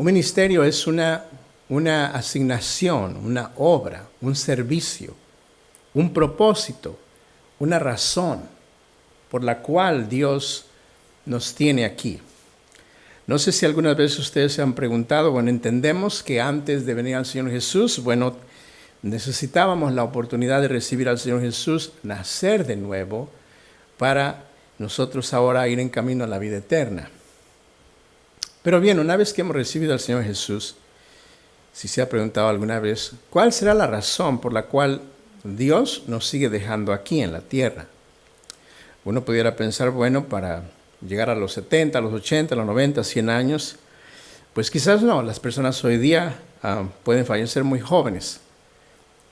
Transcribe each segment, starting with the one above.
Un ministerio es una asignación, una obra, un servicio, un propósito, una razón por la cual Dios nos tiene aquí. No sé si algunas veces ustedes se han preguntado, bueno, entendemos que antes de venir al Señor Jesús, bueno, necesitábamos la oportunidad de recibir al Señor Jesús, nacer de nuevo, para nosotros ahora ir en camino a la vida eterna. Pero bien, una vez que hemos recibido al Señor Jesús, si se ha preguntado alguna vez, ¿cuál será la razón por la cual Dios nos sigue dejando aquí en la tierra? Uno pudiera pensar, bueno, para llegar a los 70, a los 80, a los 90, 100 años, pues quizás no, las personas hoy día pueden fallecer muy jóvenes.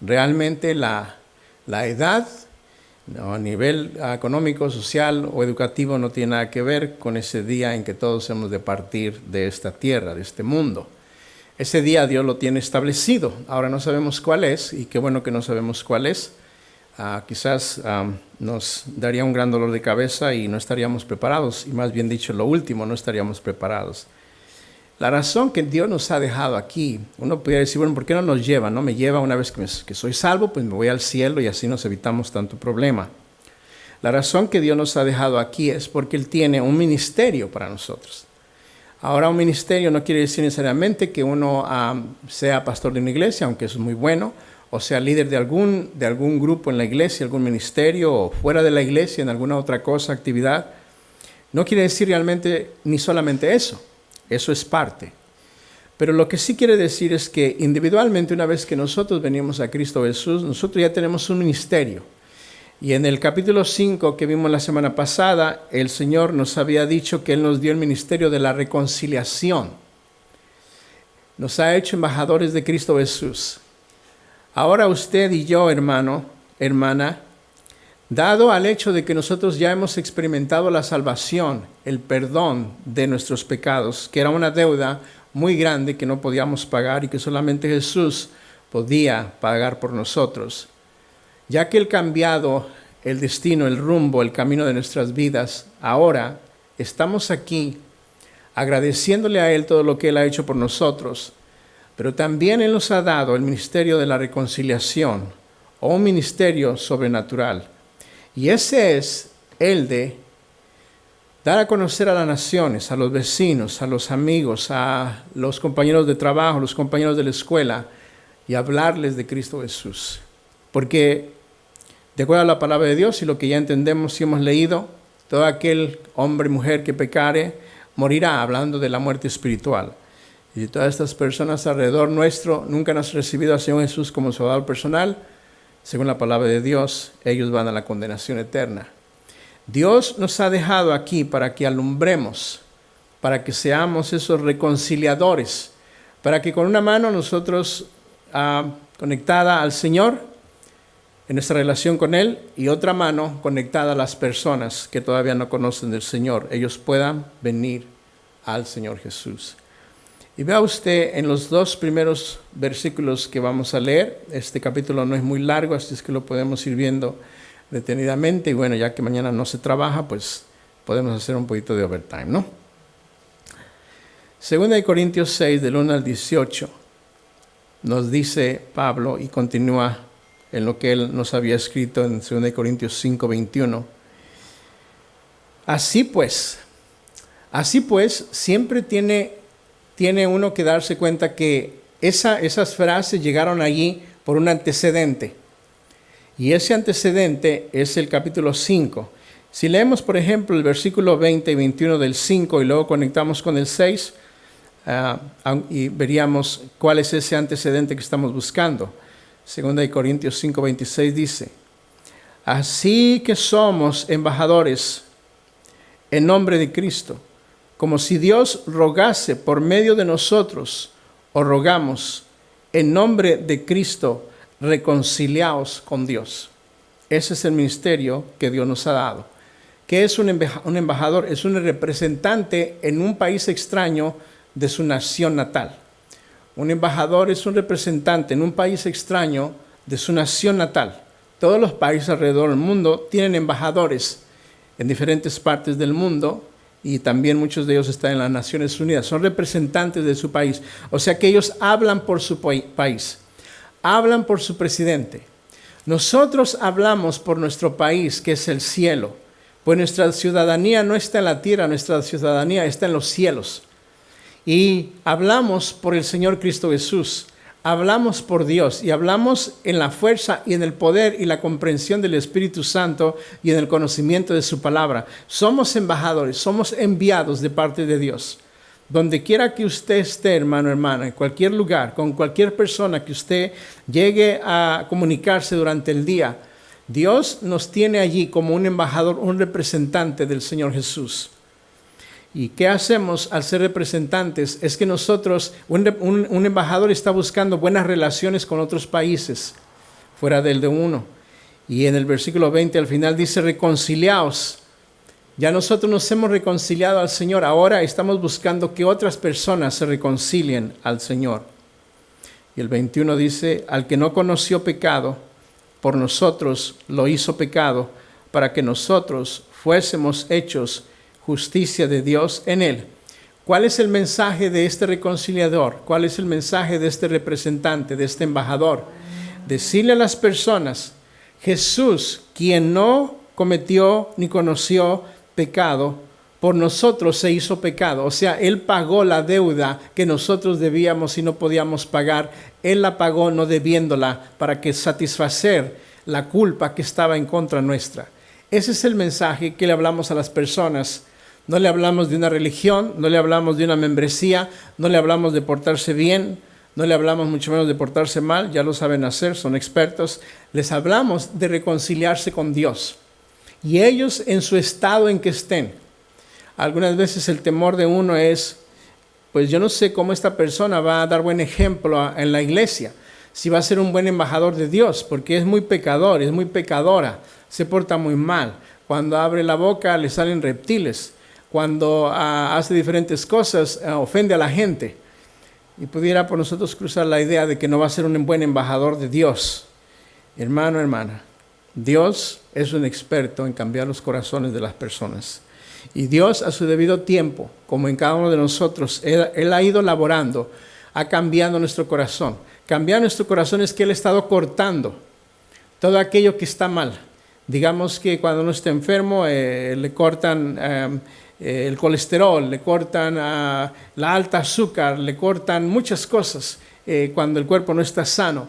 Realmente la edad, no, a nivel económico, social o educativo no tiene nada que ver con ese día en que todos hemos de partir de esta tierra, de este mundo. Ese día Dios lo tiene establecido. Ahora no sabemos cuál es, y qué bueno que no sabemos cuál es. Quizás nos daría un gran dolor de cabeza y no estaríamos preparados, y más bien dicho, lo último, no estaríamos preparados. La razón que Dios nos ha dejado aquí, uno podría decir, bueno, ¿por qué no nos lleva? No me lleva una vez que soy salvo, pues me voy al cielo y así nos evitamos tanto problema. La razón que Dios nos ha dejado aquí es porque Él tiene un ministerio para nosotros. Ahora, un ministerio no quiere decir necesariamente que uno sea pastor de una iglesia, aunque eso es muy bueno, o sea líder de algún grupo en la iglesia, algún ministerio, o fuera de la iglesia, en alguna otra cosa, actividad. No quiere decir realmente ni solamente eso. Eso es parte. Pero lo que sí quiere decir es que individualmente, una vez que nosotros venimos a Cristo Jesús, nosotros ya tenemos un ministerio. Y en el capítulo 5 que vimos la semana pasada, el Señor nos había dicho que Él nos dio el ministerio de la reconciliación. Nos ha hecho embajadores de Cristo Jesús. Ahora usted y yo, hermano, hermana, dado al hecho de que nosotros ya hemos experimentado la salvación, el perdón de nuestros pecados, que era una deuda muy grande que no podíamos pagar y que solamente Jesús podía pagar por nosotros, ya que Él ha cambiado el destino, el rumbo, el camino de nuestras vidas, ahora estamos aquí agradeciéndole a Él todo lo que Él ha hecho por nosotros, pero también Él nos ha dado el ministerio de la reconciliación o un ministerio sobrenatural. Y ese es el de dar a conocer a las naciones, a los vecinos, a los amigos, a los compañeros de trabajo, los compañeros de la escuela, y hablarles de Cristo Jesús. Porque, de acuerdo a la palabra de Dios y lo que ya entendemos y hemos leído, todo aquel hombre y mujer que pecare morirá, hablando de la muerte espiritual. Y todas estas personas alrededor nuestro nunca han recibido al Señor Jesús como Salvador personal. Según la palabra de Dios, ellos van a la condenación eterna. Dios nos ha dejado aquí para que alumbremos, para que seamos esos reconciliadores, para que con una mano nosotros conectada al Señor, en nuestra relación con Él, y otra mano conectada a las personas que todavía no conocen del Señor, ellos puedan venir al Señor Jesús. Y vea usted en los dos primeros versículos que vamos a leer, este capítulo no es muy largo, así es que lo podemos ir viendo detenidamente, y bueno, ya que mañana no se trabaja, pues podemos hacer un poquito de overtime, ¿no? 2 Corintios 6, del 1 al 18, nos dice Pablo, y continúa en lo que él nos había escrito en 2 Corintios 5, 21. Así pues, siempre tiene uno que darse cuenta que esas frases llegaron allí por un antecedente. Y ese antecedente es el capítulo 5. Si leemos, por ejemplo, el versículo 20 y 21 del 5 y luego conectamos con el 6, y veríamos cuál es ese antecedente que estamos buscando. 2 Corintios 5, 26 dice: así que somos embajadores en nombre de Cristo, como si Dios rogase por medio de nosotros, os rogamos en nombre de Cristo, reconciliaos con Dios. Ese es el ministerio que Dios nos ha dado. ¿Qué es un embajador? Es un representante en un país extraño de su nación natal. Un embajador es un representante en un país extraño de su nación natal. Todos los países alrededor del mundo tienen embajadores en diferentes partes del mundo, y también muchos de ellos están en las Naciones Unidas. Son representantes de su país. O sea que ellos hablan por su país, hablan por su presidente. Nosotros hablamos por nuestro país, que es el cielo. Pues nuestra ciudadanía no está en la tierra, nuestra ciudadanía está en los cielos. Y hablamos por el Señor Cristo Jesús. Hablamos por Dios y hablamos en la fuerza y en el poder y la comprensión del Espíritu Santo y en el conocimiento de su palabra. Somos embajadores, somos enviados de parte de Dios. Donde quiera que usted esté, hermano, hermana, en cualquier lugar, con cualquier persona que usted llegue a comunicarse durante el día, Dios nos tiene allí como un embajador, un representante del Señor Jesús. ¿Y qué hacemos al ser representantes? Es que nosotros, un embajador está buscando buenas relaciones con otros países, fuera del de uno. Y en el versículo 20 al final dice, reconciliaos. Ya nosotros nos hemos reconciliado al Señor, ahora estamos buscando que otras personas se reconcilien al Señor. Y el 21 dice, al que no conoció pecado, por nosotros lo hizo pecado, para que nosotros fuésemos hechos justicia de Dios en él. ¿Cuál es el mensaje de este reconciliador? ¿Cuál es el mensaje de este representante, de este embajador? Decirle a las personas, Jesús, quien no cometió ni conoció pecado, por nosotros se hizo pecado. O sea, Él pagó la deuda que nosotros debíamos y no podíamos pagar. Él la pagó no debiéndola para que satisfacer la culpa que estaba en contra nuestra. Ese es el mensaje que le hablamos a las personas. No le hablamos de una religión, no le hablamos de una membresía, no le hablamos de portarse bien, no le hablamos mucho menos de portarse mal, ya lo saben hacer, son expertos. Les hablamos de reconciliarse con Dios. Y ellos en su estado en que estén. Algunas veces el temor de uno es, pues yo no sé cómo esta persona va a dar buen ejemplo en la iglesia, si va a ser un buen embajador de Dios, porque es muy pecador, es muy pecadora, se porta muy mal. Cuando abre la boca le salen reptiles. Cuando hace diferentes cosas, ofende a la gente. Y pudiera por nosotros cruzar la idea de que no va a ser un buen embajador de Dios. Hermano, hermana, Dios es un experto en cambiar los corazones de las personas. Y Dios a su debido tiempo, como en cada uno de nosotros, Él ha ido laborando, ha cambiado nuestro corazón. Cambiar nuestro corazón es que Él ha estado cortando todo aquello que está mal. Digamos que cuando uno está enfermo, le cortan el colesterol, le cortan la alta azúcar, le cortan muchas cosas cuando el cuerpo no está sano.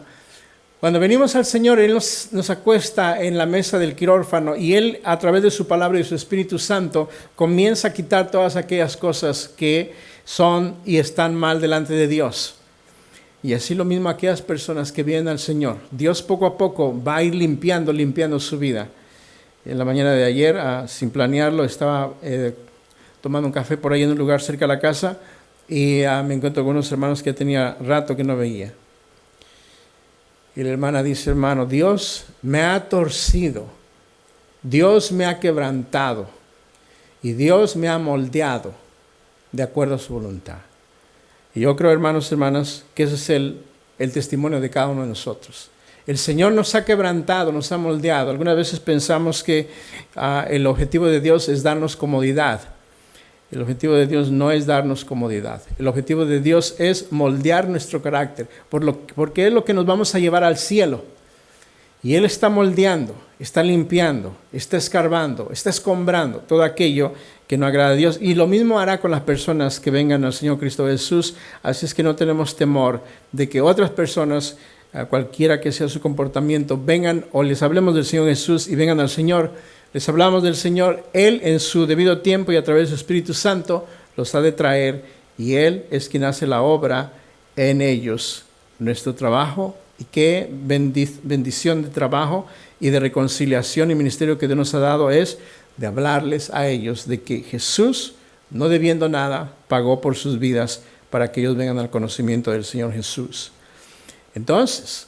Cuando venimos al Señor, Él nos acuesta en la mesa del quirófano y Él, a través de su palabra y su Espíritu Santo, comienza a quitar todas aquellas cosas que son y están mal delante de Dios. Y así lo mismo aquellas personas que vienen al Señor. Dios poco a poco va a ir limpiando su vida. En la mañana de ayer, sin planearlo, estaba tomando un café por ahí en un lugar cerca de la casa y me encuentro con unos hermanos que tenía rato que no veía. Y la hermana dice, hermano, Dios me ha torcido, Dios me ha quebrantado y Dios me ha moldeado de acuerdo a su voluntad. Y yo creo, hermanos y hermanas, que ese es el testimonio de cada uno de nosotros. El Señor nos ha quebrantado, nos ha moldeado. Algunas veces pensamos que el objetivo de Dios es darnos comodidad. El objetivo de Dios no es darnos comodidad. El objetivo de Dios es moldear nuestro carácter, porque es lo que nos vamos a llevar al cielo. Y Él está moldeando, está limpiando, está escarbando, está escombrando todo aquello que no agrada a Dios. Y lo mismo hará con las personas que vengan al Señor Cristo Jesús. Así es que no tenemos temor de que otras personas, cualquiera que sea su comportamiento, vengan o les hablemos del Señor Jesús y vengan al Señor. Les hablamos del Señor, Él en su debido tiempo y a través de su Espíritu Santo los ha de traer y Él es quien hace la obra en ellos. Nuestro trabajo, y qué bendición de trabajo y de reconciliación y ministerio que Dios nos ha dado es de hablarles a ellos de que Jesús, no debiendo nada, pagó por sus vidas para que ellos vengan al conocimiento del Señor Jesús. Entonces,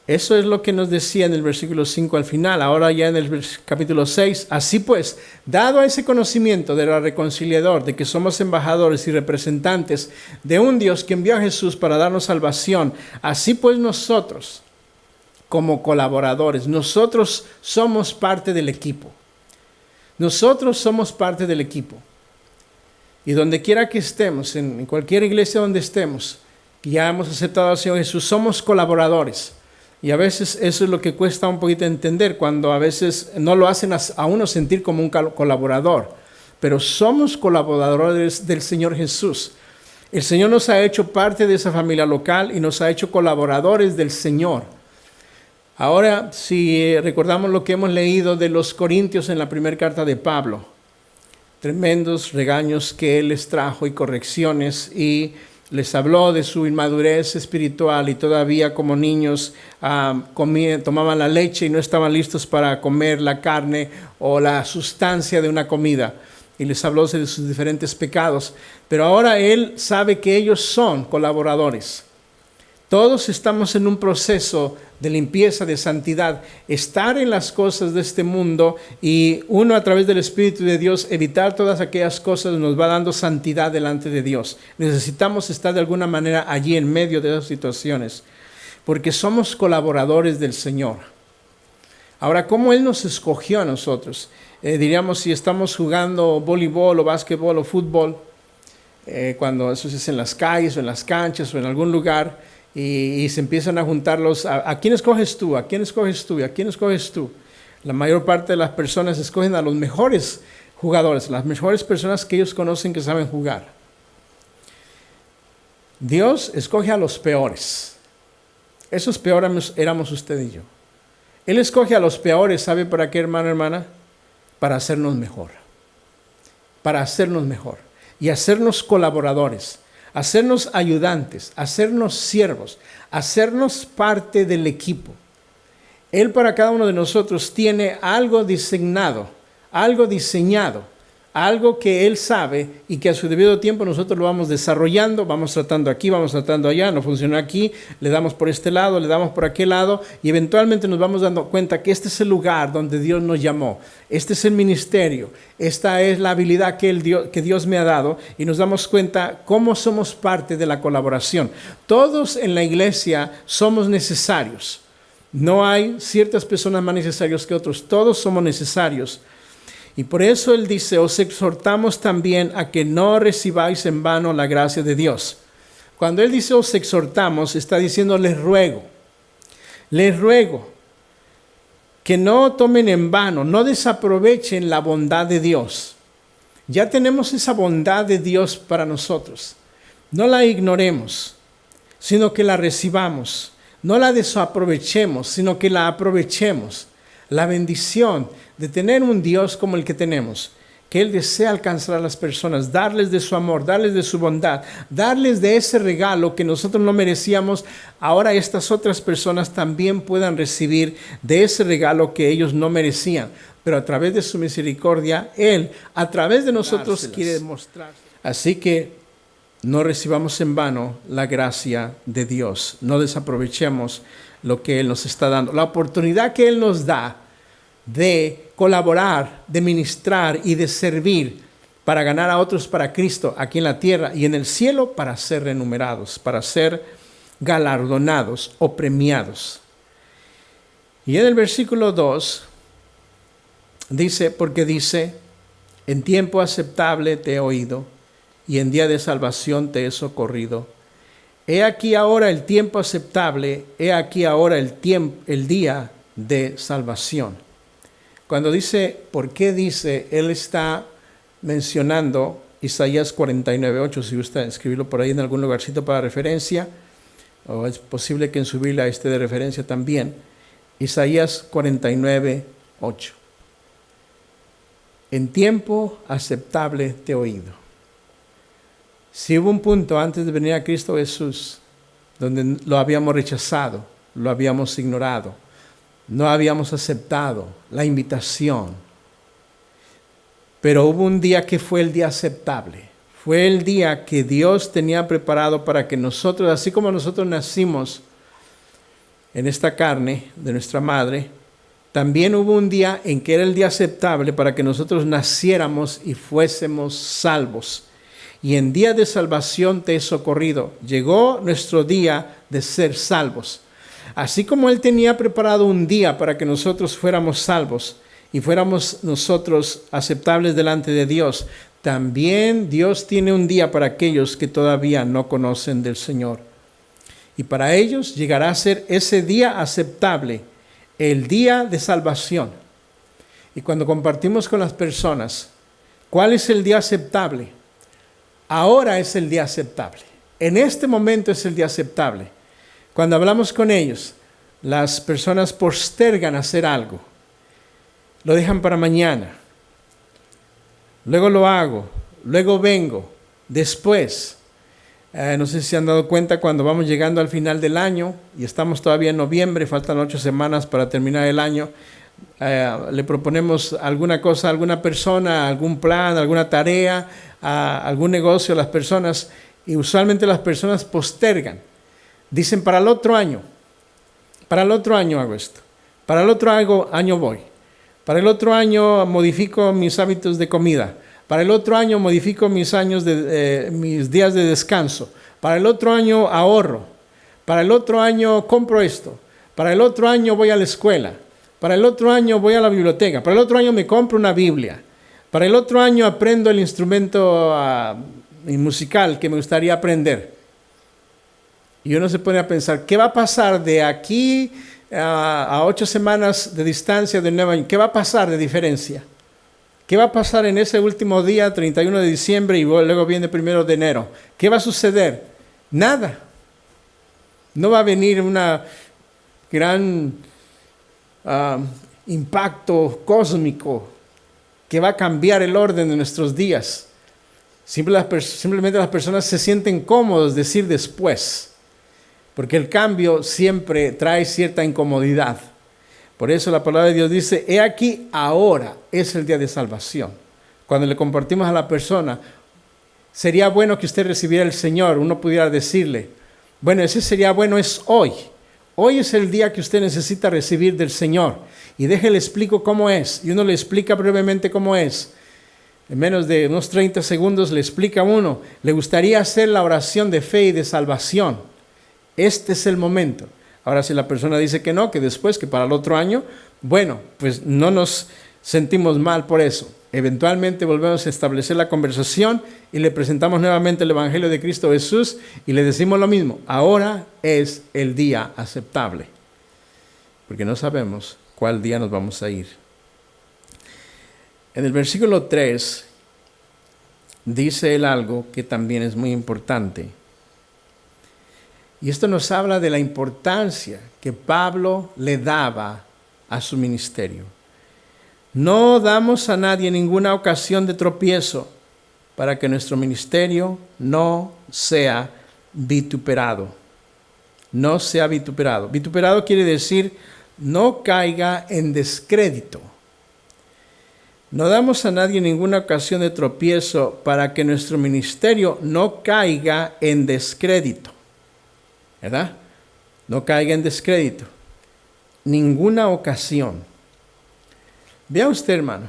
eso es lo que nos decía en el versículo 5 al final. Ahora ya en el capítulo 6. Así pues, dado ese conocimiento del reconciliador, de que somos embajadores y representantes de un Dios que envió a Jesús para darnos salvación, así pues nosotros, como colaboradores, nosotros somos parte del equipo. Nosotros somos parte del equipo. Y donde quiera que estemos, en cualquier iglesia donde estemos, que ya hemos aceptado al Señor Jesús, somos colaboradores. Y a veces eso es lo que cuesta un poquito entender, cuando a veces no lo hacen a uno sentir como un colaborador. Pero somos colaboradores del Señor Jesús. El Señor nos ha hecho parte de esa familia local y nos ha hecho colaboradores del Señor. Ahora, si recordamos lo que hemos leído de los Corintios en la primera carta de Pablo, tremendos regaños que él les trajo y correcciones, y les habló de su inmadurez espiritual, y todavía como niños tomaban la leche y no estaban listos para comer la carne o la sustancia de una comida. Y les habló de sus diferentes pecados. Pero ahora él sabe que ellos son colaboradores. Todos estamos en un proceso de limpieza, de santidad, estar en las cosas de este mundo, y uno a través del Espíritu de Dios evitar todas aquellas cosas nos va dando santidad delante de Dios. Necesitamos estar de alguna manera allí en medio de esas situaciones, porque somos colaboradores del Señor. Ahora, ¿cómo Él nos escogió a nosotros? Diríamos, si estamos jugando voleibol o básquetbol o fútbol, cuando eso es en las calles o en las canchas o en algún lugar, y se empiezan a juntar ¿a quién escoges tú? ¿A quién escoges tú? ¿A quién escoges tú? La mayor parte de las personas escogen a los mejores jugadores, las mejores personas que ellos conocen que saben jugar. Dios escoge a los peores. Esos peores éramos usted y yo. Él escoge a los peores, ¿sabe para qué, hermano, hermana? Para hacernos mejor. Para hacernos mejor. Y hacernos colaboradores. Hacernos ayudantes, hacernos siervos, hacernos parte del equipo. Él para cada uno de nosotros tiene algo designado, algo diseñado, algo que Él sabe, y que a su debido tiempo nosotros lo vamos desarrollando, vamos tratando aquí, vamos tratando allá, no funciona aquí, le damos por este lado, le damos por aquel lado, y eventualmente nos vamos dando cuenta que este es el lugar donde Dios nos llamó, este es el ministerio, esta es la habilidad que Dios me ha dado, y nos damos cuenta cómo somos parte de la colaboración. Todos en la iglesia somos necesarios. No hay ciertas personas más necesarias que otros, todos somos necesarios. Y por eso Él dice, os exhortamos también a que no recibáis en vano la gracia de Dios. Cuando Él dice os exhortamos, está diciendo les ruego que no tomen en vano, no desaprovechen la bondad de Dios. Ya tenemos esa bondad de Dios para nosotros. No la ignoremos, sino que la recibamos. No la desaprovechemos, sino que la aprovechemos. La bendición de tener un Dios como el que tenemos, que Él desea alcanzar a las personas, darles de su amor, darles de su bondad, darles de ese regalo que nosotros no merecíamos. Ahora estas otras personas también puedan recibir de ese regalo que ellos no merecían, pero a través de su misericordia, Él a través de nosotros quiere demostrar. Así que no recibamos en vano la gracia de Dios, no desaprovechemos lo que Él nos está dando, la oportunidad que Él nos da de colaborar, de ministrar y de servir para ganar a otros para Cristo aquí en la tierra y en el cielo, para ser renumerados, para ser galardonados o premiados. Y en el versículo 2 dice, porque dice, en tiempo aceptable te he oído y en día de salvación te he socorrido. He aquí ahora el tiempo aceptable, he aquí ahora el día de salvación. Cuando dice, ¿por qué dice? Él está mencionando Isaías 49:8, si gusta escribirlo por ahí en algún lugarcito para referencia, o es posible que en su Biblia esté de referencia también. Isaías 49:8. En tiempo aceptable te he oído. Si hubo un punto antes de venir a Cristo Jesús donde lo habíamos rechazado, lo habíamos ignorado, no habíamos aceptado la invitación, pero hubo un día que fue el día aceptable. Fue el día que Dios tenía preparado para que nosotros, así como nosotros nacimos en esta carne de nuestra madre, también hubo un día en que era el día aceptable para que nosotros naciéramos y fuésemos salvos. Y en día de salvación te he socorrido. Llegó nuestro día de ser salvos. Así como Él tenía preparado un día para que nosotros fuéramos salvos, y fuéramos nosotros aceptables delante de Dios, también Dios tiene un día para aquellos que todavía no conocen del Señor. Y para ellos llegará a ser ese día aceptable, el día de salvación. Y cuando compartimos con las personas, ¿cuál es el día aceptable? Ahora es el día aceptable. En este momento es el día aceptable. Cuando hablamos con ellos, las personas postergan hacer algo. Lo dejan para mañana. Luego lo hago. Luego vengo. Después. No sé si se han dado cuenta cuando vamos llegando al final del año y estamos todavía en noviembre, faltan 8 semanas para terminar el año. Le proponemos alguna cosa a alguna persona, algún plan, alguna tarea, algún negocio a las personas, y usualmente las personas postergan. Dicen, para el otro año hago esto, para el otro año voy, para el otro año modifico mis hábitos de comida, para el otro año modifico mis días de descanso, para el otro año ahorro, para el otro año compro esto, para el otro año voy a la escuela, para el otro año voy a la biblioteca, para el otro año me compro una Biblia, para el otro año aprendo el instrumento musical que me gustaría aprender. Y uno se pone a pensar, ¿qué va a pasar de aquí a 8 semanas de distancia del nuevo año? ¿Qué va a pasar de diferencia? ¿Qué va a pasar en ese último día, 31 de diciembre, y luego viene 1 de enero? ¿Qué va a suceder? Nada. No va a venir una gran impacto cósmico que va a cambiar el orden de nuestros días. Simplemente las personas se sienten cómodos decir después, porque el cambio siempre trae cierta incomodidad. Por eso la palabra de Dios dice, he aquí, ahora es el día de salvación. Cuando le compartimos a la persona, sería bueno que usted recibiera el Señor, uno pudiera decirle, bueno, ese sería bueno, es hoy. Hoy es el día que usted necesita recibir del Señor. Y déjele explico cómo es. Y uno le explica brevemente cómo es. En menos de unos 30 segundos le explica a uno, le gustaría hacer la oración de fe y de salvación. Este es el momento. Ahora, si la persona dice que no, que después, que para el otro año, bueno, pues no nos sentimos mal por eso. Eventualmente volvemos a establecer la conversación y le presentamos nuevamente el Evangelio de Cristo Jesús y le decimos lo mismo. Ahora es el día aceptable, porque no sabemos cuál día nos vamos a ir. En el versículo 3 dice él algo que también es muy importante. Y esto nos habla de la importancia que Pablo le daba a su ministerio. No damos a nadie ninguna ocasión de tropiezo para que nuestro ministerio no sea vituperado. No sea vituperado. Vituperado quiere decir no caiga en descrédito. No damos a nadie ninguna ocasión de tropiezo para que nuestro ministerio no caiga en descrédito. ¿Verdad? No caiga en descrédito. Ninguna ocasión. Vea usted, hermano,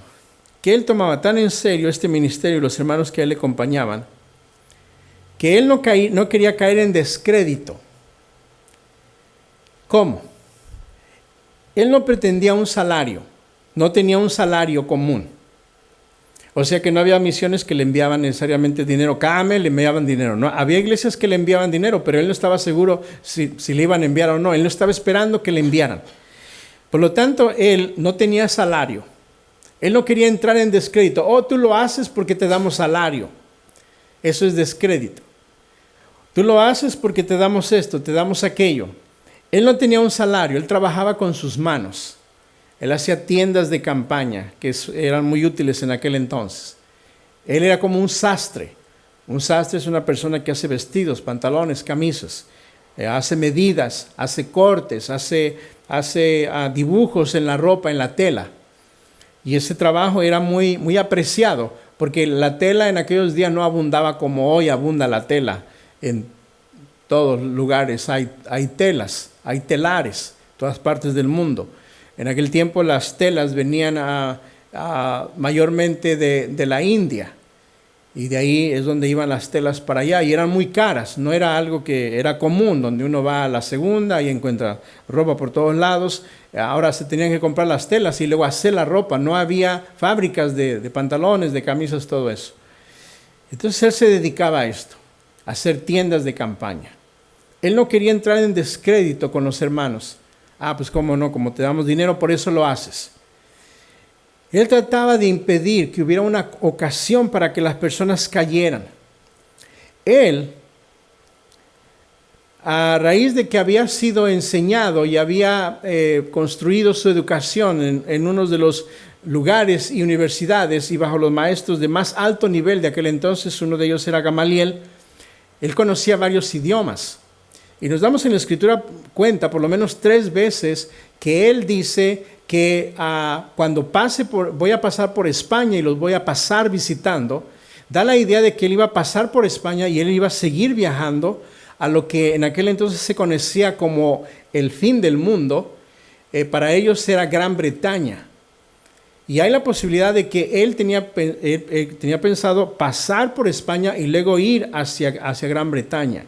que él tomaba tan en serio este ministerio y los hermanos que a él le acompañaban, que él no quería caer en descrédito. ¿Cómo? Él no pretendía un salario, no tenía un salario común. O sea que no había misiones que le enviaban necesariamente dinero. Cada mes le enviaban dinero. ¿No? Había iglesias que le enviaban dinero, pero él no estaba seguro si le iban a enviar o no. Él no estaba esperando que le enviaran. Por lo tanto, él no tenía salario. Él no quería entrar en descrédito. Oh, tú lo haces porque te damos salario. Eso es descrédito. Tú lo haces porque te damos esto, te damos aquello. Él no tenía un salario, él trabajaba con sus manos. Él hacía tiendas de campaña que eran muy útiles en aquel entonces. Él era como un sastre. Un sastre es una persona que hace vestidos, pantalones, camisas. Hace medidas, hace cortes, hace dibujos en la ropa, en la tela. Y ese trabajo era muy, muy apreciado porque la tela en aquellos días no abundaba como hoy abunda la tela. En todos lugares hay telas, hay telares, en todas partes del mundo. En aquel tiempo las telas venían mayormente de la India Y de ahí es donde iban las telas para allá, y eran muy caras, no era algo que era común, donde uno va a la segunda y encuentra ropa por todos lados. Ahora se tenían que comprar las telas y luego hacer la ropa, no había fábricas de pantalones, de camisas, todo eso. Entonces él se dedicaba a esto, a hacer tiendas de campaña. Él no quería entrar en descrédito con los hermanos. Pues cómo no, como te damos dinero, por eso lo haces. Él trataba de impedir que hubiera una ocasión para que las personas cayeran. Él, a raíz de que había sido enseñado y había construido su educación en uno de los lugares y universidades y bajo los maestros de más alto nivel de aquel entonces, uno de ellos era Gamaliel, él conocía varios idiomas. Y nos damos en la Escritura cuenta por lo menos 3 veces que él dice que cuando voy a pasar por España y los voy a pasar visitando, da la idea de que él iba a pasar por España y él iba a seguir viajando a lo que en aquel entonces se conocía como el fin del mundo. Para ellos era Gran Bretaña. Y hay la posibilidad de que él tenía pensado pasar por España y luego ir hacia Gran Bretaña.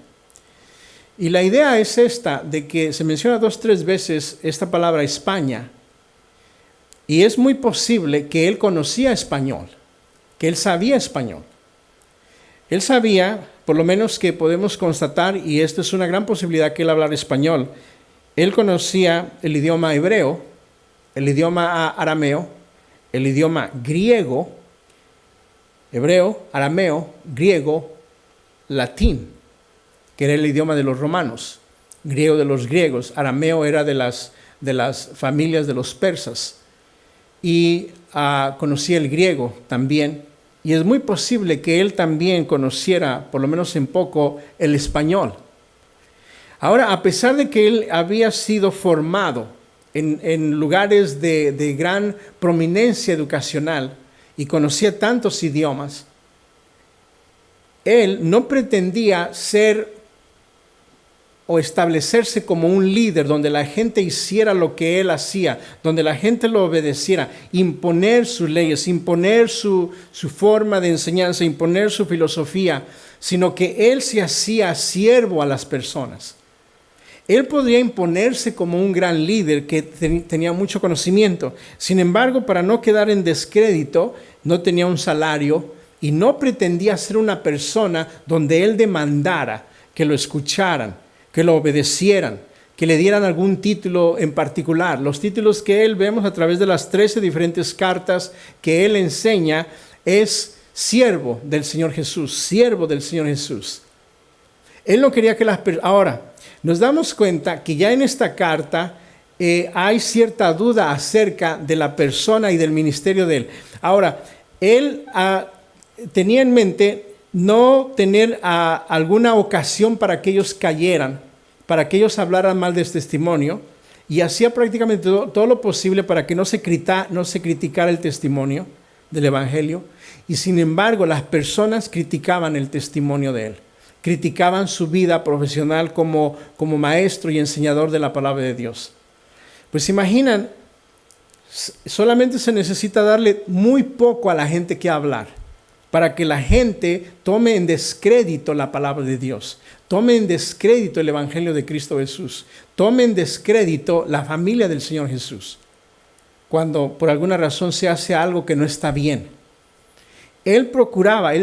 Y la idea es esta, de que se menciona 2 o 3 veces esta palabra España, y es muy posible que él conocía español, que él sabía español. Él sabía, por lo menos que podemos constatar, y esto es una gran posibilidad que él hablara español, él conocía el idioma hebreo, el idioma arameo, el idioma griego, hebreo, arameo, griego, latín, que era el idioma de los romanos, griego de los griegos, arameo era de las familias de los persas, y conocía el griego también, y es muy posible que él también conociera, por lo menos en poco, el español. Ahora, a pesar de que él había sido formado en lugares de gran prominencia educacional y conocía tantos idiomas, él no pretendía ser o establecerse como un líder donde la gente hiciera lo que él hacía, donde la gente lo obedeciera, imponer sus leyes, imponer su forma de enseñanza, imponer su filosofía, sino que él se hacía siervo a las personas. Él podría imponerse como un gran líder que tenía mucho conocimiento. Sin embargo, para no quedar en descrédito, no tenía un salario y no pretendía ser una persona donde él demandara que lo escucharan, que lo obedecieran, que le dieran algún título en particular. Los títulos que él vemos a través de las 13 diferentes cartas que él enseña es siervo del Señor Jesús, siervo del Señor Jesús. Él no quería que las personas... Ahora, nos damos cuenta que ya en esta carta hay cierta duda acerca de la persona y del ministerio de él. Ahora, él tenía en mente no tener alguna ocasión para que ellos cayeran, para que ellos hablaran mal de este testimonio, y hacía prácticamente todo lo posible para que no se criticara el testimonio del Evangelio, y sin embargo las personas criticaban el testimonio de él, criticaban su vida profesional como maestro y enseñador de la palabra de Dios. Pues imaginan, solamente se necesita darle muy poco a la gente que hablar, para que la gente tome en descrédito la palabra de Dios, tome en descrédito el Evangelio de Cristo Jesús, tome en descrédito la familia del Señor Jesús, cuando por alguna razón se hace algo que no está bien. Él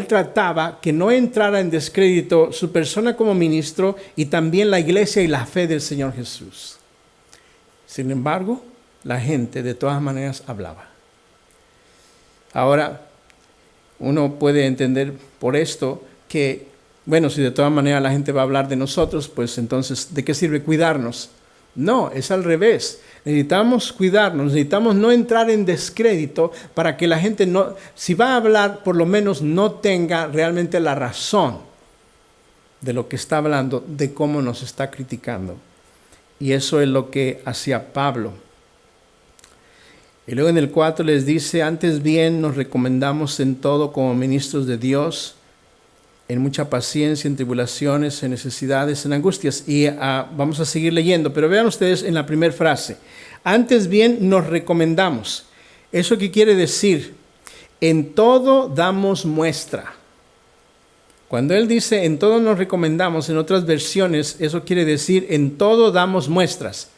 trataba que no entrara en descrédito su persona como ministro y también la iglesia y la fe del Señor Jesús. Sin embargo, la gente de todas maneras hablaba. Ahora, uno puede entender por esto que, bueno, si de todas maneras la gente va a hablar de nosotros, pues entonces, ¿de qué sirve cuidarnos? No, es al revés. Necesitamos cuidarnos, necesitamos no entrar en descrédito para que la gente no, si va a hablar, por lo menos no tenga realmente la razón de lo que está hablando, de cómo nos está criticando. Y eso es lo que hacía Pablo. Y luego en el 4 les dice, antes bien nos recomendamos en todo como ministros de Dios, en mucha paciencia, en tribulaciones, en necesidades, en angustias. Y vamos a seguir leyendo, pero vean ustedes en la primera frase, antes bien nos recomendamos. ¿Eso qué quiere decir? En todo damos muestra. Cuando él dice en todo nos recomendamos, en otras versiones, eso quiere decir en todo damos muestras.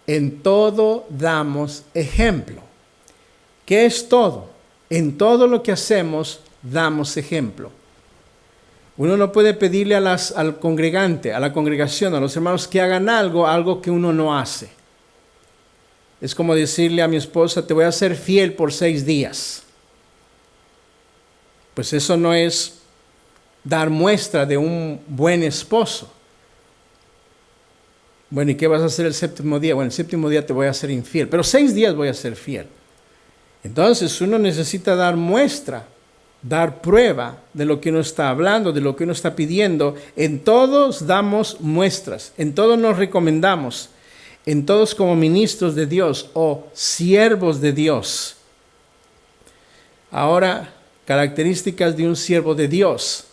En todo damos ejemplo. ¿Qué es todo? En todo lo que hacemos damos ejemplo. Uno no puede pedirle al congregante, a la congregación, a los hermanos que hagan algo que uno no hace. Es como decirle a mi esposa, te voy a ser fiel por 6 días. Pues eso no es dar muestra de un buen esposo. Bueno, ¿y qué vas a hacer el séptimo día? Bueno, el séptimo día te voy a ser infiel, pero 6 días voy a ser fiel. Entonces uno necesita dar muestra, dar prueba de lo que uno está hablando, de lo que uno está pidiendo. En todos damos muestras, en todos nos recomendamos, en todos como ministros de Dios o siervos de Dios. Ahora, características de un siervo de Dios.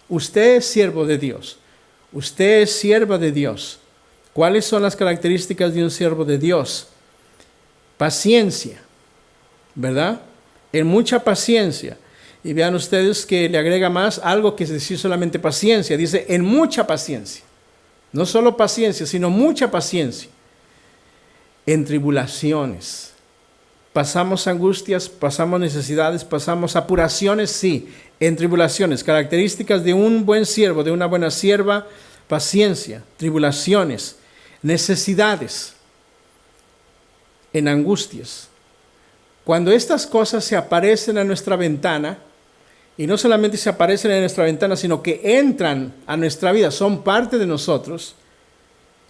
Usted es siervo de Dios. Usted es sierva de Dios. ¿Cuáles son las características de un siervo de Dios? Paciencia, ¿verdad? En mucha paciencia. Y vean ustedes que le agrega más algo que es decir solamente paciencia. Dice en mucha paciencia. No solo paciencia, sino mucha paciencia. En tribulaciones. Pasamos angustias, pasamos necesidades, pasamos apuraciones, sí. En tribulaciones. Características de un buen siervo, de una buena sierva. Paciencia, tribulaciones, necesidades. En angustias. Cuando estas cosas se aparecen a nuestra ventana, y no solamente se aparecen en nuestra ventana, sino que entran a nuestra vida, son parte de nosotros,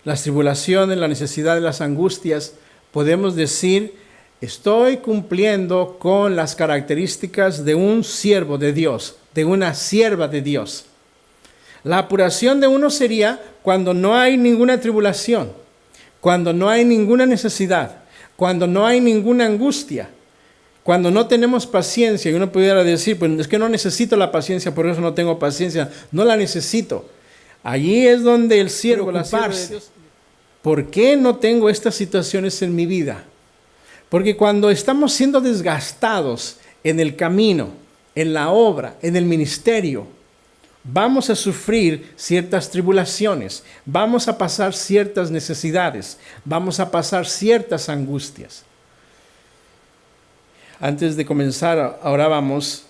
las tribulaciones, la necesidad, las angustias, podemos decir, estoy cumpliendo con las características de un siervo de Dios, de una sierva de Dios. La apuración de uno sería cuando no hay ninguna tribulación, cuando no hay ninguna necesidad, cuando no hay ninguna angustia, cuando no tenemos paciencia, y uno pudiera decir, pues es que no necesito la paciencia, por eso no tengo paciencia, no la necesito. Allí es donde el siervo, la sierva de Dios, ¿por qué no tengo estas situaciones en mi vida? Porque cuando estamos siendo desgastados en el camino, en la obra, en el ministerio, vamos a sufrir ciertas tribulaciones, vamos a pasar ciertas necesidades, vamos a pasar ciertas angustias. Antes de comenzar, orábamos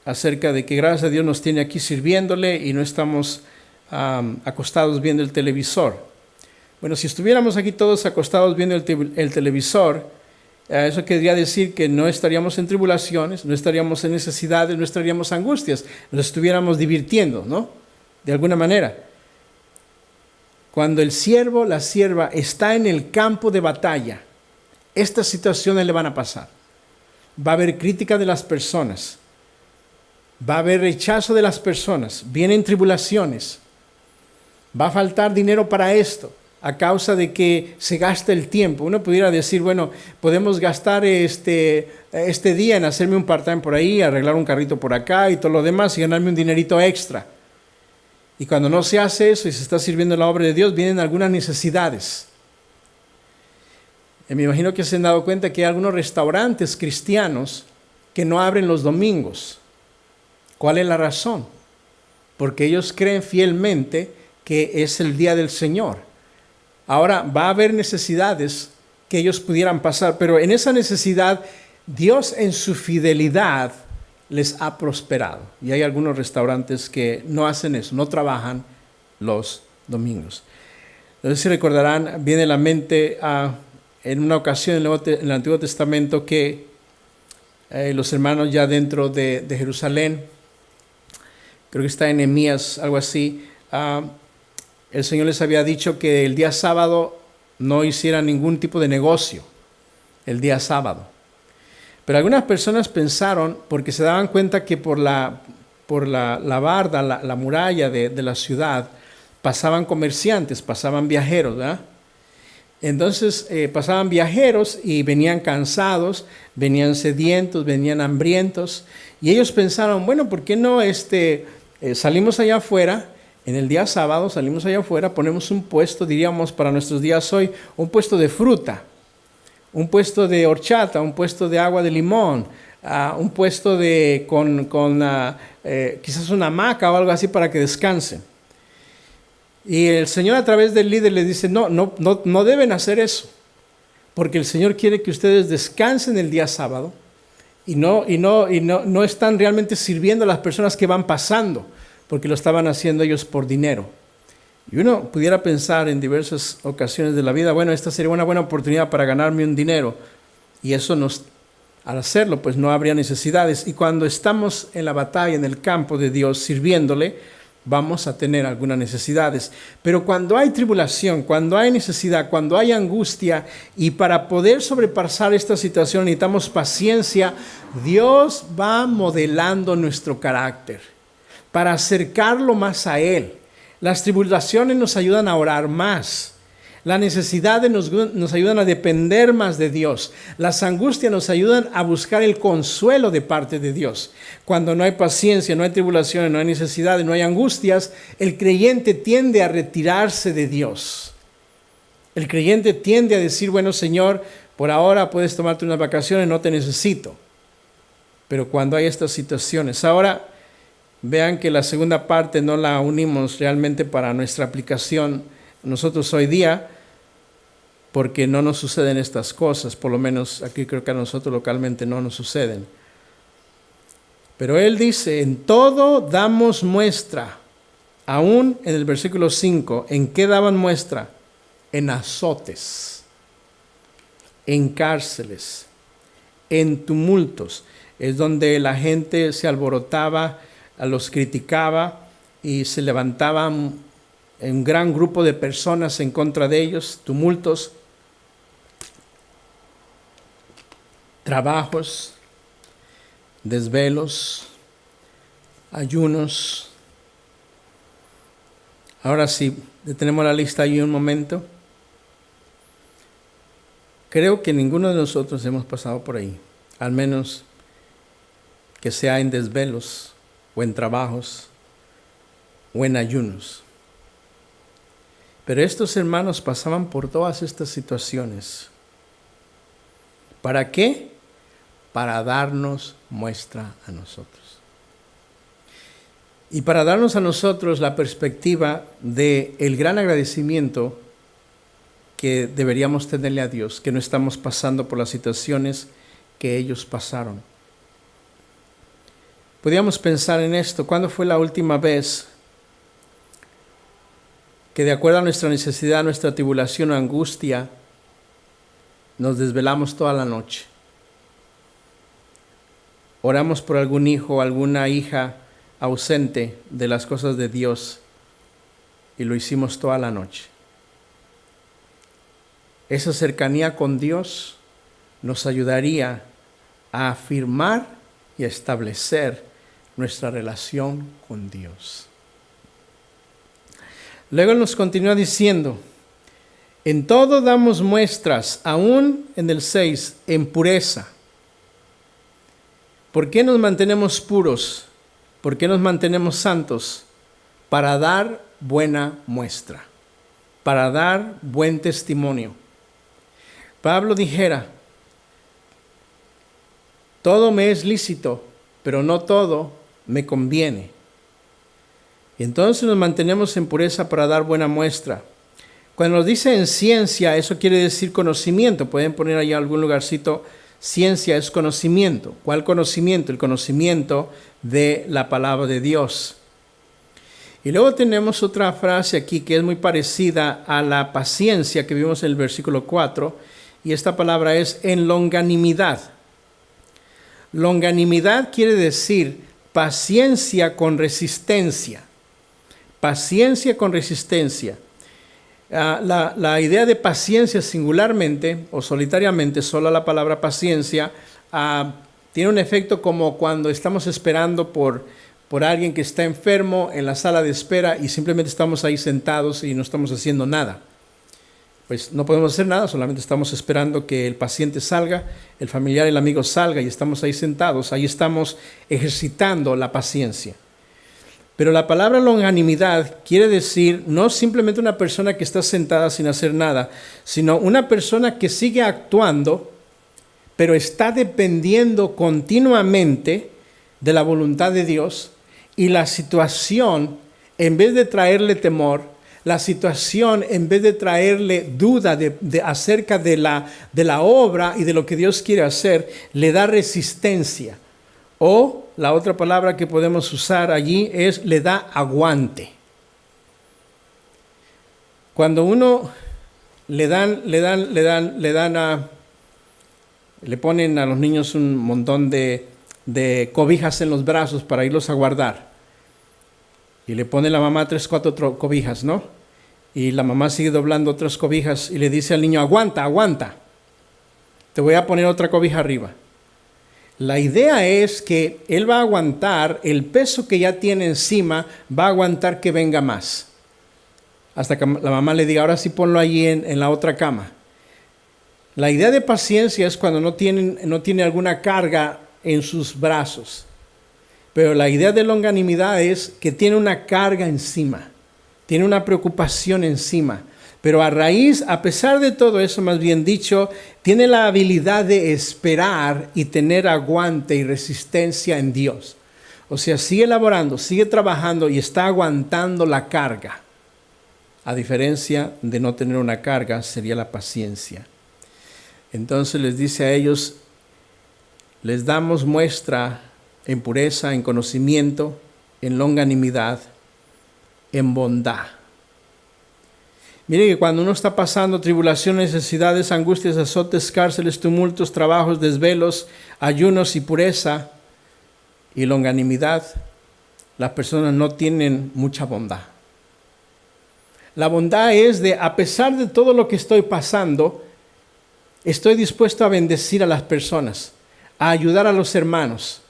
acerca de que gracias a Dios nos tiene aquí sirviéndole y no estamos acostados viendo el televisor. Bueno, si estuviéramos aquí todos acostados viendo el televisor, eso querría decir que no estaríamos en tribulaciones, no estaríamos en necesidades, no estaríamos en angustias, nos estuviéramos divirtiendo, ¿no? De alguna manera. Cuando el siervo, la sierva está en el campo de batalla, estas situaciones le van a pasar. Va a haber crítica de las personas, va a haber rechazo de las personas, vienen tribulaciones, va a faltar dinero para esto, a causa de que se gasta el tiempo. Uno pudiera decir, bueno, podemos gastar este día en hacerme un part-time por ahí, arreglar un carrito por acá y todo lo demás y ganarme un dinerito extra. Y cuando no se hace eso y se está sirviendo la obra de Dios, vienen algunas necesidades. Y me imagino que se han dado cuenta que hay algunos restaurantes cristianos que no abren los domingos. ¿Cuál es la razón? Porque ellos creen fielmente que es el día del Señor. Ahora, va a haber necesidades que ellos pudieran pasar, pero en esa necesidad, Dios en su fidelidad les ha prosperado. Y hay algunos restaurantes que no hacen eso, no trabajan los domingos. No sé si recordarán, viene a la mente en una ocasión en el Antiguo Testamento que los hermanos ya dentro de Jerusalén, creo que está en Nehemías, algo así, el Señor les había dicho que el día sábado no hicieran ningún tipo de negocio, el día sábado. Pero algunas personas pensaron, porque se daban cuenta que por la barda, la muralla de la ciudad, pasaban comerciantes, pasaban viajeros, ¿verdad? Entonces pasaban viajeros y venían cansados, venían sedientos, venían hambrientos, y ellos pensaron, bueno, ¿por qué no salimos allá afuera? En el día sábado salimos allá afuera, ponemos un puesto, diríamos para nuestros días hoy, un puesto de fruta, un puesto de horchata, un puesto de agua de limón, un puesto quizás una hamaca o algo así para que descansen. Y el Señor a través del líder les dice, no deben hacer eso, porque el Señor quiere que ustedes descansen el día sábado y no están realmente sirviendo a las personas que van pasando, porque lo estaban haciendo ellos por dinero. Y uno pudiera pensar en diversas ocasiones de la vida, bueno, esta sería una buena oportunidad para ganarme un dinero, y eso al hacerlo, pues no habría necesidades. Y cuando estamos en la batalla, en el campo de Dios, sirviéndole, vamos a tener algunas necesidades. Pero cuando hay tribulación, cuando hay necesidad, cuando hay angustia, y para poder sobrepasar esta situación necesitamos paciencia, Dios va modelando nuestro carácter para acercarlo más a Él. Las tribulaciones nos ayudan a orar más. Las necesidades nos ayudan a depender más de Dios. Las angustias nos ayudan a buscar el consuelo de parte de Dios. Cuando no hay paciencia, no hay tribulaciones, no hay necesidades, no hay angustias, el creyente tiende a retirarse de Dios. El creyente tiende a decir, bueno, Señor, por ahora puedes tomarte unas vacaciones, no te necesito. Pero cuando hay estas situaciones, ahora vean que la segunda parte no la unimos realmente para nuestra aplicación nosotros hoy día, porque no nos suceden estas cosas, por lo menos aquí creo que a nosotros localmente no nos suceden. Pero él dice, en todo damos muestra, aún en el versículo 5, ¿en qué daban muestra? En azotes, en cárceles, en tumultos, es donde la gente se alborotaba, los criticaba y se levantaban un gran grupo de personas en contra de ellos, tumultos, trabajos, desvelos, ayunos. Ahora sí, detenemos la lista ahí un momento. Creo que ninguno de nosotros hemos pasado por ahí, al menos que sea en desvelos o en trabajos o en ayunos. Pero estos hermanos pasaban por todas estas situaciones. ¿Para qué? Para darnos muestra a nosotros. Y para darnos a nosotros la perspectiva del gran agradecimiento que deberíamos tenerle a Dios, que no estamos pasando por las situaciones que ellos pasaron. Podríamos pensar en esto, ¿cuándo fue la última vez que de acuerdo a nuestra necesidad, nuestra tribulación o angustia, nos desvelamos toda la noche? Oramos por algún hijo o alguna hija ausente de las cosas de Dios y lo hicimos toda la noche. Esa cercanía con Dios nos ayudaría a afirmar y a establecer nuestra relación con Dios. Luego nos continúa diciendo, en todo damos muestras, aún en el 6, en pureza. ¿Por qué nos mantenemos puros? ¿Por qué nos mantenemos santos? Para dar buena muestra, para dar buen testimonio. Pablo dijera, todo me es lícito, pero no todo me conviene. Y entonces nos mantenemos en pureza para dar buena muestra. Cuando nos dice en ciencia, eso quiere decir conocimiento. Pueden poner ahí algún lugarcito, ciencia es conocimiento. ¿Cuál conocimiento? El conocimiento de la palabra de Dios. Y luego tenemos otra frase aquí que es muy parecida a la paciencia que vimos en el versículo 4, y esta palabra es en longanimidad. Longanimidad quiere decir paciencia con resistencia. Paciencia con resistencia. La idea de paciencia singularmente o solitariamente, solo la palabra paciencia, tiene un efecto como cuando estamos esperando por alguien que está enfermo en la sala de espera y simplemente estamos ahí sentados y no estamos haciendo nada. Pues no podemos hacer nada, solamente estamos esperando que el paciente salga, el familiar, el amigo salga y estamos ahí sentados, ahí estamos ejercitando la paciencia. Pero la palabra longanimidad quiere decir no simplemente una persona que está sentada sin hacer nada, sino una persona que sigue actuando, pero está dependiendo continuamente de la voluntad de Dios, y la situación, en vez de traerle temor, la situación, en vez de traerle duda acerca de la obra y de lo que Dios quiere hacer, le da resistencia. O la otra palabra que podemos usar allí es le da aguante. Cuando uno le ponen a los niños un montón de cobijas en los brazos para irlos a guardar. Y le pone la mamá 3, 4 cobijas, ¿no? Y la mamá sigue doblando otras cobijas y le dice al niño, aguanta, aguanta. Te voy a poner otra cobija arriba. La idea es que él va a aguantar el peso que ya tiene encima, va a aguantar que venga más. Hasta que la mamá le diga, ahora sí ponlo allí en la otra cama. La idea de paciencia es cuando no tiene alguna carga en sus brazos. Pero la idea de longanimidad es que tiene una carga encima, tiene una preocupación encima. Pero a pesar de todo eso, más bien dicho, tiene la habilidad de esperar y tener aguante y resistencia en Dios. O sea, sigue laborando, sigue trabajando y está aguantando la carga. A diferencia de no tener una carga, sería la paciencia. Entonces les dice a ellos, les damos muestra en pureza, en conocimiento, en longanimidad, en bondad. Mire que cuando uno está pasando tribulaciones, necesidades, angustias, azotes, cárceles, tumultos, trabajos, desvelos, ayunos y pureza y longanimidad, las personas no tienen mucha bondad. La bondad es de, a pesar de todo lo que estoy pasando, estoy dispuesto a bendecir a las personas, a ayudar a los hermanos,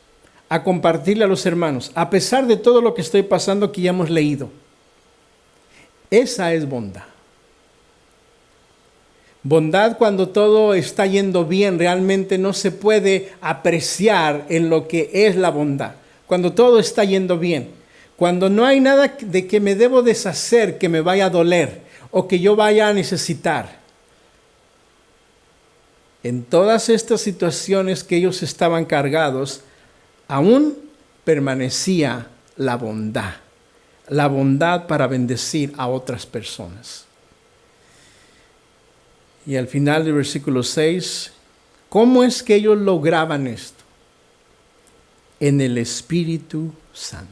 a compartirle a los hermanos, a pesar de todo lo que estoy pasando que ya hemos leído. Esa es bondad. Bondad cuando todo está yendo bien, realmente no se puede apreciar en lo que es la bondad. Cuando todo está yendo bien, cuando no hay nada de que me debo deshacer, que me vaya a doler o que yo vaya a necesitar. En todas estas situaciones que ellos estaban cargados, aún permanecía la bondad para bendecir a otras personas. Y al final del versículo 6, ¿cómo es que ellos lograban esto? En el Espíritu Santo.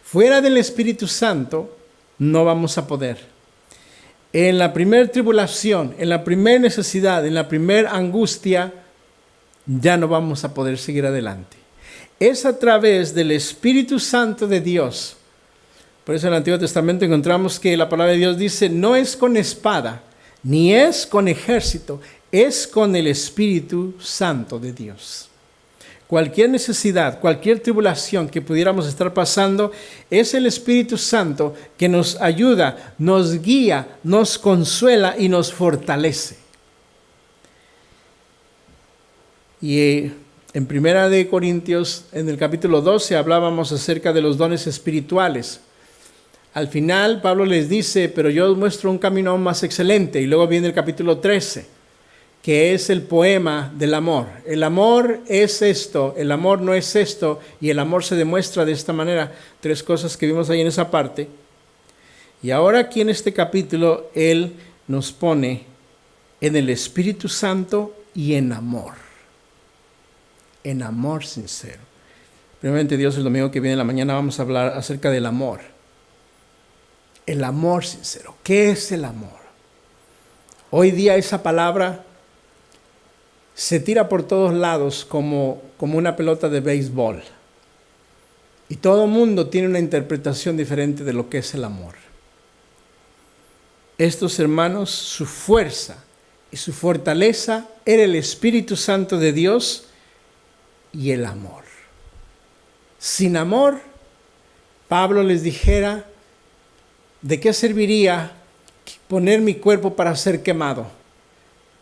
Fuera del Espíritu Santo no vamos a poder. En la primera tribulación, en la primera necesidad, en la primera angustia, ya no vamos a poder seguir adelante. Es a través del Espíritu Santo de Dios. Por eso en el Antiguo Testamento encontramos que la palabra de Dios dice, no es con espada, ni es con ejército, es con el Espíritu Santo de Dios. Cualquier necesidad, cualquier tribulación que pudiéramos estar pasando, es el Espíritu Santo que nos ayuda, nos guía, nos consuela y nos fortalece. Y en Primera de Corintios, en el capítulo 12, hablábamos acerca de los dones espirituales. Al final, Pablo les dice, pero yo os muestro un camino aún más excelente. Y luego viene el capítulo 13, que es el poema del amor. El amor es esto, el amor no es esto, y el amor se demuestra de esta manera. 3 cosas que vimos ahí en esa parte. Y ahora aquí en este capítulo, él nos pone en el Espíritu Santo y en amor. En amor sincero. Primeramente, Dios, el domingo que viene en la mañana vamos a hablar acerca del amor. El amor sincero. ¿Qué es el amor? Hoy día esa palabra se tira por todos lados como una pelota de béisbol. Y todo el mundo tiene una interpretación diferente de lo que es el amor. Estos hermanos, su fuerza y su fortaleza era el Espíritu Santo de Dios y el amor. Sin amor, Pablo les dijera, ¿de qué serviría poner mi cuerpo para ser quemado?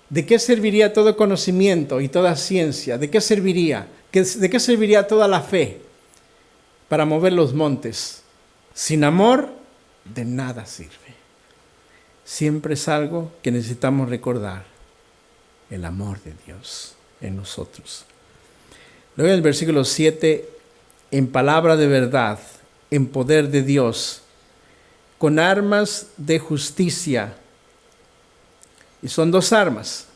¿De qué serviría todo conocimiento y toda ciencia? ¿De qué serviría? ¿De qué serviría toda la fe para mover los montes? Sin amor, de nada sirve. Siempre es algo que necesitamos recordar. el amor de Dios en nosotros. Luego en el versículo 7, en palabra de verdad, en poder de Dios, con armas de justicia. Y son dos armas.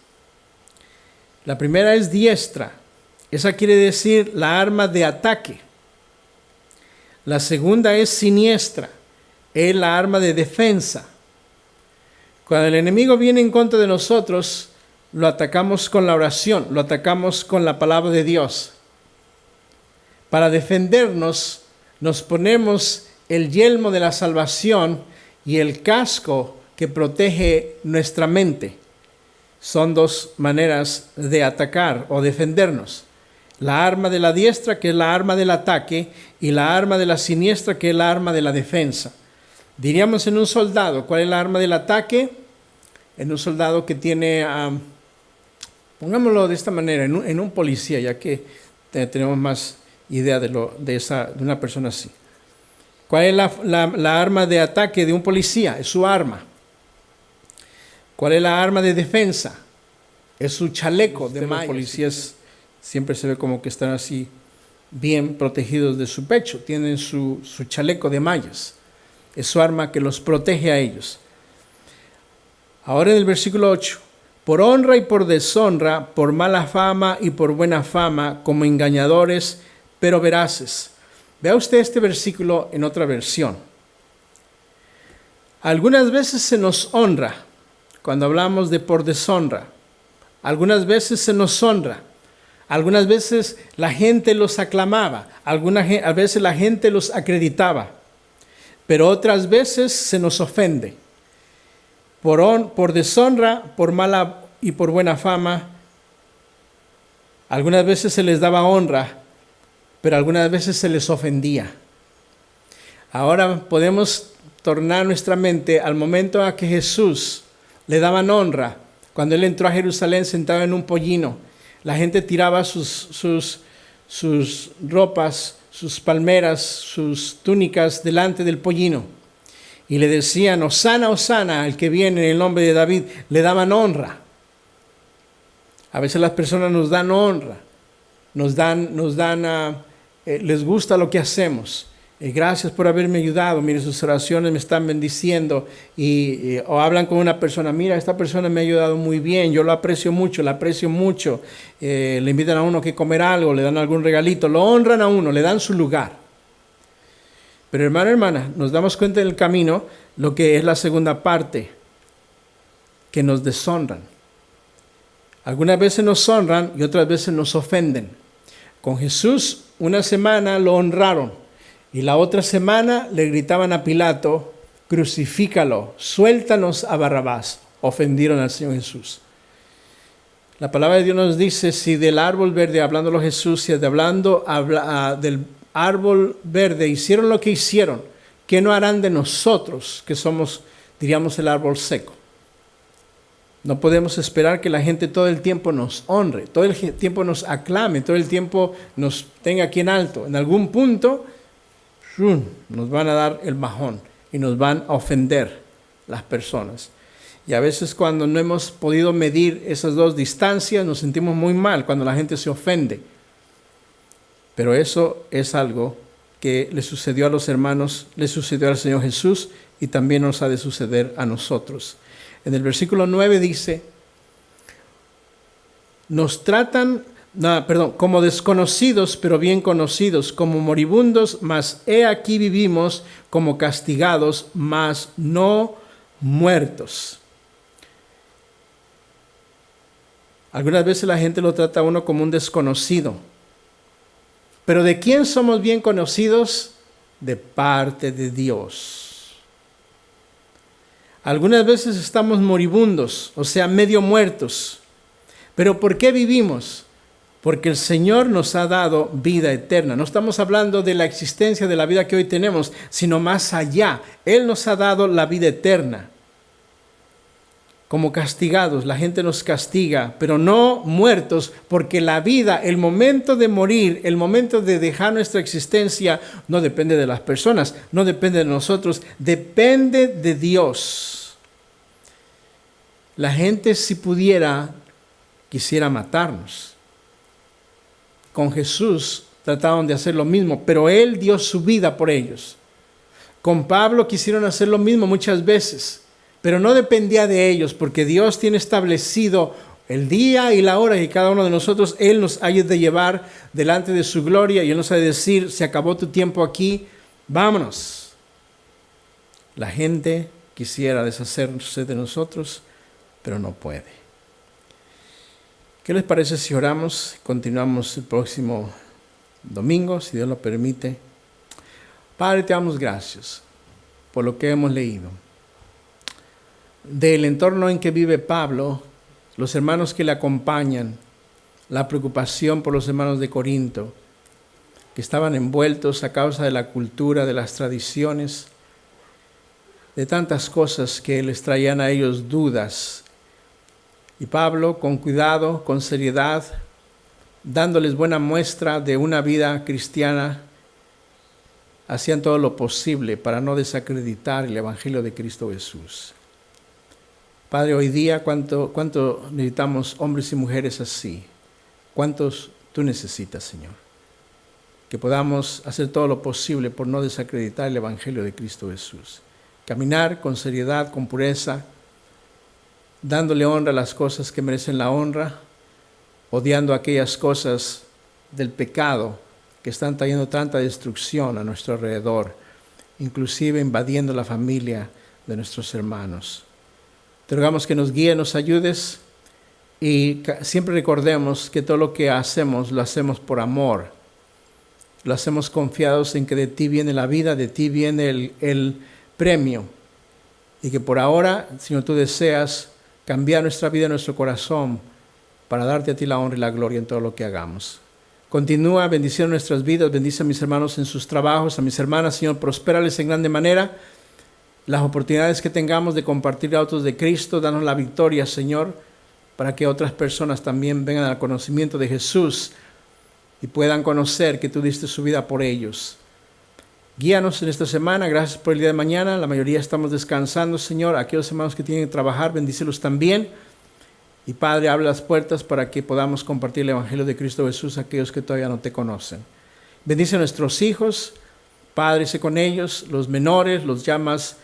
La primera es diestra. Esa quiere decir la arma de ataque. La segunda es siniestra. Es la arma de defensa. Cuando el enemigo viene en contra de nosotros, lo atacamos con la oración, lo atacamos con la palabra de Dios. Para defendernos, nos ponemos el yelmo de la salvación y el casco que protege nuestra mente. Son dos maneras de atacar o defendernos. La arma de la diestra, que es la arma del ataque, y la arma de la siniestra, que es la arma de la defensa. Diríamos en un soldado, ¿cuál es la arma del ataque? En un soldado que tiene, pongámoslo de esta manera, en un policía, ya que tenemos más idea de una persona así. ¿Cuál es la arma de ataque de un policía? Es su arma. ¿Cuál es la arma de defensa? Es su chaleco de mallas. Los policías siempre se ve como que están así bien protegidos de su pecho. Tienen su chaleco de mallas. Es su arma que los protege a ellos. Ahora en el versículo 8. Por honra y por deshonra, por mala fama y por buena fama, como engañadores, pero veraces. Vea usted este versículo en otra versión. Algunas veces se nos honra cuando hablamos de por deshonra. Algunas veces se nos honra. Algunas veces la gente los aclamaba. A veces la gente los acreditaba. Pero otras veces se nos ofende. Por deshonra, por mala y por buena fama. Algunas veces se les daba honra, pero algunas veces se les ofendía. Ahora podemos tornar nuestra mente al momento en que Jesús le daban honra. Cuando Él entró a Jerusalén sentado en un pollino, la gente tiraba sus ropas, sus palmeras, sus túnicas delante del pollino. Y le decían, Hosana, Hosana, el que viene en el nombre de David. Le daban honra. A veces las personas nos dan honra. Les gusta lo que hacemos. Gracias por haberme ayudado. Mire, sus oraciones me están bendiciendo. O hablan con una persona. Mira, esta persona me ha ayudado muy bien. Yo lo aprecio mucho, la aprecio mucho. Le invitan a uno que comer algo, le dan algún regalito. Lo honran a uno, le dan su lugar. Pero hermano, hermana, nos damos cuenta en el camino lo que es la segunda parte, que nos deshonran. Algunas veces nos honran y otras veces nos ofenden. Con Jesús una semana lo honraron y la otra semana le gritaban a Pilato, crucifícalo, suéltanos a Barrabás. Ofendieron al Señor Jesús. La palabra de Dios nos dice, si del árbol verde, hablándolo Jesús, si del árbol verde hicieron lo que hicieron, ¿qué no harán de nosotros que somos, diríamos, el árbol seco? No podemos esperar que la gente todo el tiempo nos honre, todo el tiempo nos aclame, todo el tiempo nos tenga aquí en alto. En algún punto nos van a dar el bajón y nos van a ofender las personas. Y a veces cuando no hemos podido medir esas dos distancias nos sentimos muy mal cuando la gente se ofende. Pero eso es algo que le sucedió a los hermanos, le sucedió al Señor Jesús y también nos ha de suceder a nosotros. En el versículo 9 dice, nos tratan, como desconocidos, pero bien conocidos, como moribundos, mas he aquí vivimos, como castigados, mas no muertos. Algunas veces la gente lo trata a uno como un desconocido. Pero ¿de quién somos bien conocidos? De parte de Dios. Algunas veces estamos moribundos, o sea, medio muertos. ¿Pero por qué vivimos? Porque el Señor nos ha dado vida eterna. No estamos hablando de la existencia de la vida que hoy tenemos, sino más allá. Él nos ha dado la vida eterna. Como castigados, la gente nos castiga, pero no muertos, porque la vida, el momento de morir, el momento de dejar nuestra existencia, no depende de las personas, no depende de nosotros, depende de Dios. La gente, si pudiera quisiera matarnos. Con Jesús trataron de hacer lo mismo, pero Él dio su vida por ellos. Con Pablo quisieron hacer lo mismo muchas veces, pero no dependía de ellos, porque Dios tiene establecido el día y la hora que cada uno de nosotros, Él nos ha de llevar delante de su gloria y Él nos ha de decir, se acabó tu tiempo aquí, vámonos. La gente quisiera deshacerse de nosotros, pero no puede. ¿Qué les parece si oramos? Continuamos el próximo domingo, si Dios lo permite. Padre, te damos gracias por lo que hemos leído. Del entorno en que vive Pablo, los hermanos que le acompañan, la preocupación por los hermanos de Corinto, que estaban envueltos a causa de la cultura, de las tradiciones, de tantas cosas que les traían a ellos dudas. Y Pablo, con cuidado, con seriedad, dándoles buena muestra de una vida cristiana, hacían todo lo posible para no desacreditar el Evangelio de Cristo Jesús. Padre, hoy día, ¿cuánto necesitamos hombres y mujeres así? ¿Cuántos tú necesitas, Señor? Que podamos hacer todo lo posible por no desacreditar el Evangelio de Cristo Jesús. Caminar con seriedad, con pureza, dándole honra a las cosas que merecen la honra, odiando aquellas cosas del pecado que están trayendo tanta destrucción a nuestro alrededor, inclusive invadiendo la familia de nuestros hermanos. Te rogamos que nos guíes, nos ayudes y siempre recordemos que todo lo que hacemos lo hacemos por amor. Lo hacemos confiados en que de ti viene la vida, de ti viene el premio. Y que por ahora, Señor, tú deseas cambiar nuestra vida, nuestro corazón, para darte a ti la honra y la gloria en todo lo que hagamos. Continúa bendiciendo nuestras vidas, bendice a mis hermanos en sus trabajos, a mis hermanas, Señor, prospérales en grande manera. Las oportunidades que tengamos de compartir autos de Cristo, danos la victoria, Señor, para que otras personas también vengan al conocimiento de Jesús y puedan conocer que tú diste su vida por ellos. Guíanos en esta semana, gracias por el día de mañana. La mayoría estamos descansando, Señor. Aquellos hermanos que tienen que trabajar, bendícelos también. Y Padre, abre las puertas para que podamos compartir el Evangelio de Cristo Jesús a aquellos que todavía no te conocen. Bendice a nuestros hijos, Padre, sé con ellos, los menores, los ya más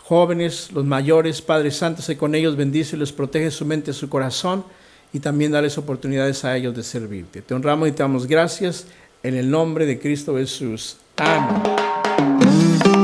jóvenes, los mayores, Padre Santo, sé con ellos, bendícelos, protege su mente, su corazón y también dales oportunidades a ellos de servirte. Te honramos y te damos gracias en el nombre de Cristo Jesús. Amén.